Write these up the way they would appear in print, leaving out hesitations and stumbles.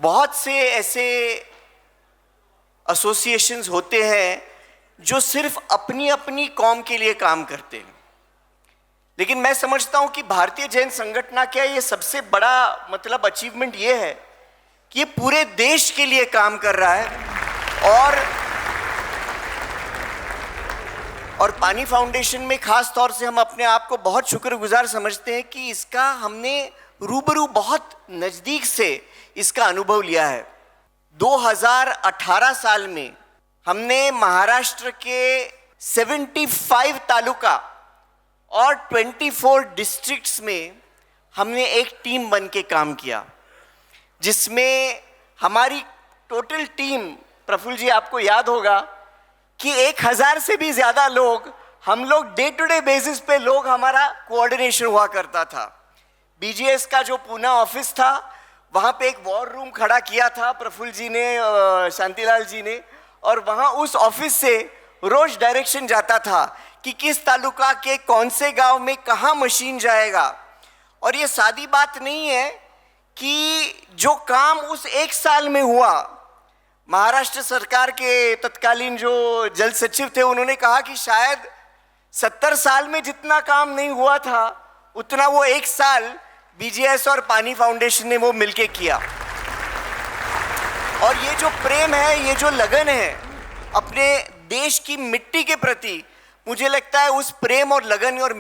बहुत से ऐसे एसोसिएशंस होते हैं जो सिर्फ अपनी अपनी कौम के लिए काम करते हैं, लेकिन मैं समझता हूं कि भारतीय जैन संगठन का ये सबसे बड़ा अचीवमेंट ये है कि ये पूरे देश के लिए काम कर रहा है। और पानी फाउंडेशन में खास तौर से हम अपने आप को बहुत शुक्रगुजार समझते हैं कि इसका हमने रूबरू बहुत नजदीक से इसका अनुभव लिया है। 2018 साल में हमने महाराष्ट्र के 75 तालुका और 24 डिस्ट्रिक्ट्स में हमने एक टीम बन के काम किया, जिसमें हमारी टोटल टीम, प्रफुल्ल जी आपको याद होगा कि 1000 से भी ज्यादा लोग, हम लोग डे टू डे बेसिस पे लोग, हमारा कोऑर्डिनेशन हुआ करता था। बीजीएस का जो पूना ऑफिस था, वहाँ पे एक वॉर रूम खड़ा किया था प्रफुल्ल जी ने, शांतिलाल जी ने, और वहाँ उस ऑफिस से रोज डायरेक्शन जाता था कि किस तालुका के कौन से गांव में कहाँ मशीन जाएगा। और ये सादी बात नहीं है कि जो काम उस एक साल में हुआ, महाराष्ट्र सरकार के तत्कालीन जो जल सचिव थे, उन्होंने कहा कि शायद 70 साल में जितना काम नहीं हुआ था उतना वो एक साल बीजीएस और पानी फाउंडेशन ने वो मिलके किया। और ये जो प्रेम है, ये जो लगन है अपने देश की मिट्टी के प्रति, मुझे लगता है उस प्रेम और लगन और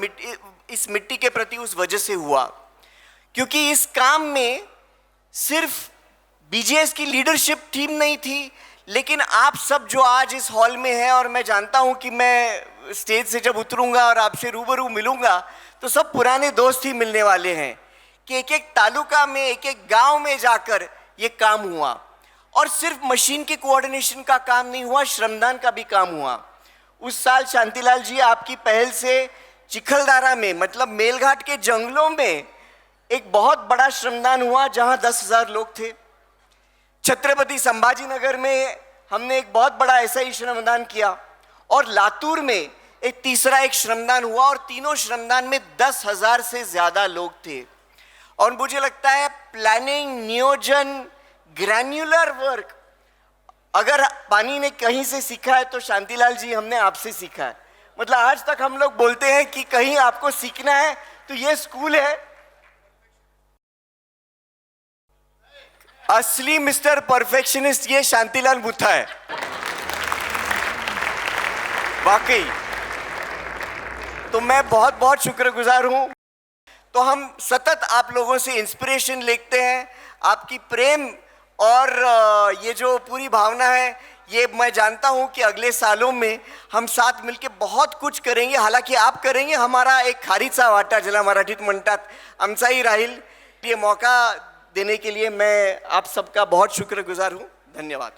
इस मिट्टी के प्रति उस वजह से हुआ, क्योंकि इस काम में सिर्फ बीजीएस की लीडरशिप टीम नहीं थी, लेकिन आप सब जो आज इस हॉल में हैं, और मैं जानता हूं कि मैं स्टेज से जब उतरूंगा और आपसे रूबरू मिलूंगा तो सब पुराने दोस्त ही मिलने वाले हैं कि एक एक तालुका में, एक एक गांव में जाकर ये काम हुआ। और सिर्फ मशीन के कोऑर्डिनेशन का काम नहीं हुआ, श्रमदान का भी काम हुआ। उस साल शांतिलाल जी, आपकी पहल से चिखलदारा में, मेलघाट के जंगलों में एक बहुत बड़ा श्रमदान हुआ जहां 10,000 लोग थे। छत्रपति संभाजीनगर में हमने एक बहुत बड़ा ऐसा ही श्रमदान किया, और लातूर में एक तीसरा एक श्रमदान हुआ, और तीनों श्रमदान में 10,000 से ज्यादा लोग थे। और मुझे लगता है प्लानिंग, नियोजन, ग्रैन्युलर वर्क अगर पानी ने कहीं से सीखा है तो शांतिलाल जी, हमने आपसे सीखा है। आज तक हम लोग बोलते हैं कि कहीं आपको सीखना है तो ये स्कूल है। असली मिस्टर परफेक्शनिस्ट ये शांतिलाल बुथा है, वाकई। तो मैं बहुत बहुत शुक्रगुजार हूं। तो हम सतत आप लोगों से इंस्पिरेशन लेते हैं, आपकी प्रेम और ये जो पूरी भावना है, ये मैं जानता हूं कि अगले सालों में हम साथ मिलके बहुत कुछ करेंगे। हालांकि आप करेंगे, हमारा एक खारीचा वाटा, ज्याला मराठीत म्हणतात, आमचाही राहील। ये मौका देने के लिए मैं आप सबका बहुत शुक्रगुजार हूं। धन्यवाद।